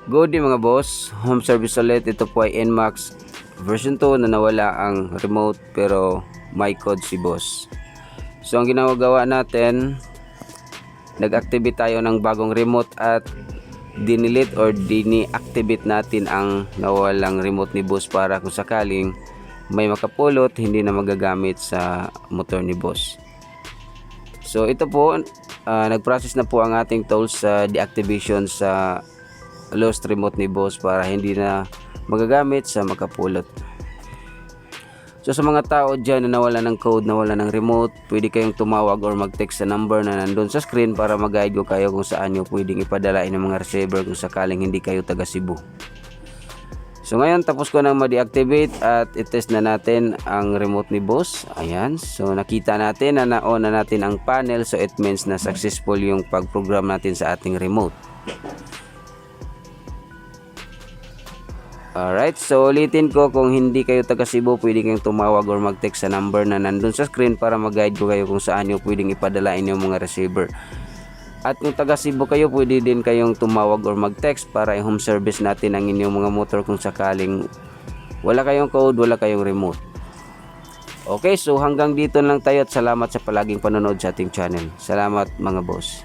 Good day mga boss, home service ulit. Ito po ay NMAX version 2 na nawala ang remote pero may code si boss. So ang ginagawa natin, nag-activate tayo ng bagong remote at dinilit or dini-activate natin ang nawalang remote ni boss para kung sakaling may makapulot, hindi na magagamit sa motor ni boss. So ito po, nag-process na po ang ating tools sa deactivation sa lost remote ni boss para hindi na magagamit sa makapulot. So sa mga tao dyan na nawala ng code, nawala ng remote, pwede kayong tumawag or mag-text sa number na nandun sa screen para mag-guide ko kayo kung saan nyo pwedeng ipadalain ng mga receiver kung sakaling hindi kayo taga Cebu. So ngayon tapos ko nang ma-deactivate at i-test na natin ang remote ni boss. Ayan, so nakita natin na na-on na natin ang panel, so it means na successful yung pag-program natin sa ating remote. Alright, so ulitin ko, kung hindi kayo taga Cebu, pwede kayong tumawag or mag-text sa number na nandun sa screen para mag-guide ko kayo kung saan nyo pwedeng ipadalain yung mga receiver. At kung taga Cebu kayo, pwede din kayong tumawag or mag-text para i-home service natin ang inyong mga motor kung sakaling wala kayong code, wala kayong remote. Okay, so hanggang dito lang tayo at salamat sa palaging panonood sa ating channel. Salamat mga boss.